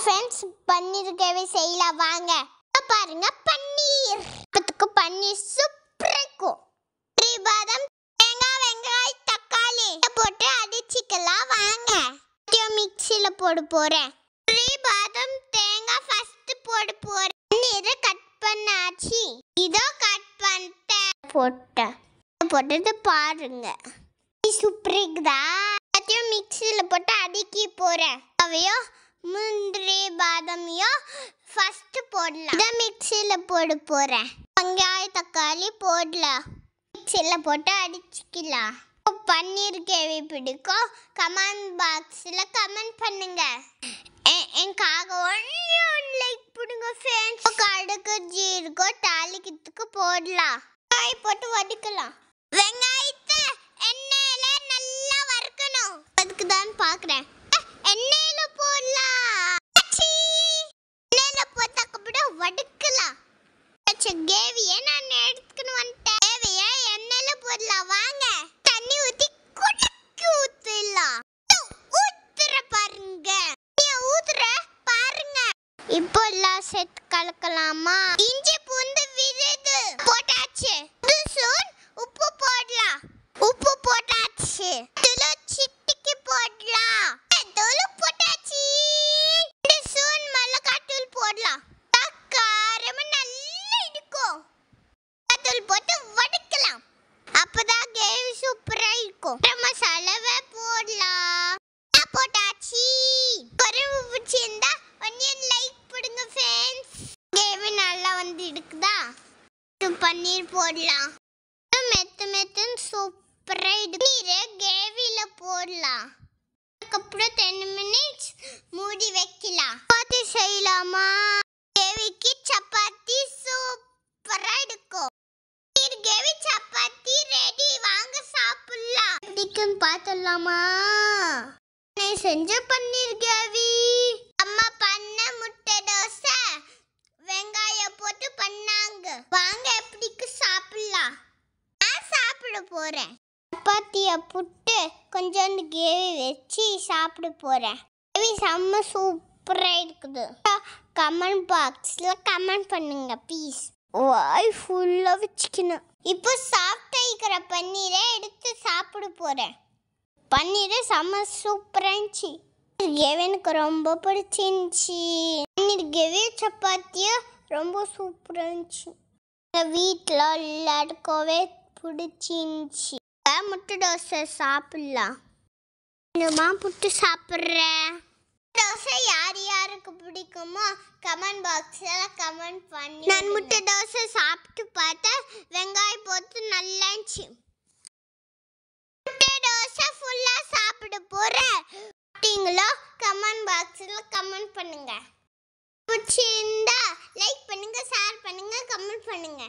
friends paneer gravy செய்யலாம் வாங்க பாருங்க பன்னீர் அதுக்கு பன்னீர் சூப்பரா இருக்கும் பாதாம் தேங்காய் வெங்காயம் தக்காளி போட்டு அடிச்சிக்கலாம் வாங்க இது மிக்ஸில போட போறேன் பாதாம் தேங்காய் ஃபர்ஸ்ட் போட போறேன் பன்னீரை கட் பண்ணாச்சு இதோ கட் பண்ணிட்டேன் போட்டது பாருங்க சூப்பரா இருக்குதா அது மிக்ஸில போட்டு அடிக்கி போறேன் அவையோ முந்திரி பாதாமியோ ஃபர்ஸ்ட் போடலாம் இத மிக்ஸில போட போறேன் வெங்காயம் தக்காளி போடலாம் மிக்ஸில போட்டு அடிச்சிக்கலாம் பன்னீர் கிரேவி பிடிக்கும் கமெண்ட் பாக்ஸ்ல கமெண்ட் பண்ணுங்க எனக்காக ஒன் லைக் போடுங்க फ्रेंड्स கடுகு ஜீரகம் தாளிக்கிறதுக்கு போடலாம் காய் போட்டு வதக்கலாம் வெங்காயத்தை எண்ணெயில நல்லா வறுக்கணும் அதுக்கு தான் பார்க்கறேன் எண்ணெயில போடலாம் எண்ணெயில போட்டக்கப்புற வதக்கலாம் கிரேவியை நான் எடுத்துக்கணும் வந்துட்டேன் கிரேவியை எண்ணெயில போடலாம் வாங்க தண்ணி ஊற்றி கொதிக்க ஊற்றலாம் ஊத்துற பாருங்க ஊத்துற பாருங்க இப்போ எல்லாம் சேர்த்து கலக்கலாமா இஞ்சி பூண்டு விழுது போட்டாச்சு உப்பு போடலாம் உப்பு போட்டாச்சு சிட்டிக்கு போடலாம் தூள் போட்டாச்சு சூன் மிளகாத்தூள் போடலாம் காரம் நல்லா இருக்கும் தூள் போட்டு வதக்கலாம் அப்பதான் கிரேவி சூப்பரா இருக்கும் மசாலாவை போடலாம் போட்டாச்சு குறைவு பிடிச்சிருந்தா ஒன்னியன் லைக் போடுங்க फ्रेंड्स கிரேவி நல்லா வந்து இருக்குதா பன்னீர் போடலாம் மெத்தன்னு சூப்பரா இருக்கு கிரேவில போடலாம் அதுக்கப்புறம் 10 மினிட்ஸ் மூடி வைக்கலாம் சப்பாத்தி செய்யலாமா கிரேவிக்கு சப்பாத்தி சூப்பரா இருக்கும் கிரேவி சப்பாத்தி ரெடி வாங்க சாப்பிடலாம் எப்படின்னு பார்த்தலாமா நான் செஞ்ச பன்னீர் கிரேவி அம்மா பண்ண முட்டை தோசை வெங்காயம் போட்டு பண்ணாங்க வாங்க எப்படிக்கு சாப்பிடலாம் நான் சாப்பிட போறேன் சப்பாத்தியை புட்டு கொஞ்சோண்டு கிரேவி வச்சு சாப்பிட போறேன் கிரேவி செம்ம சூப்பரா இருக்குது கமெண்ட் பாக்ஸ்ல கமெண்ட் பண்ணுங்க ப்ளீஸ் வாய் ஃபுல்லா வச்சுக்கணும் இப்போ சாப்பிட்டு இருக்கிற பன்னீரை எடுத்து சாப்பிட போறேன் பன்னீர் செம்ம சூப்பரா இருந்துச்சு எனக்கு ரொம்ப பிடிச்சிருந்துச்சு பன்னீர் கிரேவி சப்பாத்தியும் ரொம்ப சூப்பரா இருந்துச்சு வீட்டில் எல்லாருக்கவே பிடிச்சிருந்துச்சு முட்டை தோசை சாப்பிடலாம் என்னமா புட்டு சாப்பிட்றேன் தோசை யார் யாருக்கு பிடிக்குமோ கமெண்ட் பாக்ஸில் கமெண்ட் பண்ணி நான் முட்டை தோசை சாப்பிட்டு பார்த்தா வெங்காயம் போட்டு நல்லா இருந்துச்சு முட்டை தோசை ஃபுல்லாக சாப்பிட போகிறேன் அப்படிங்களோ கமெண்ட் பாக்ஸில் கமெண்ட் பண்ணுங்க பிடிச்சிருந்தா லைக் பண்ணுங்க ஷேர் பண்ணுங்க கமெண்ட் பண்ணுங்க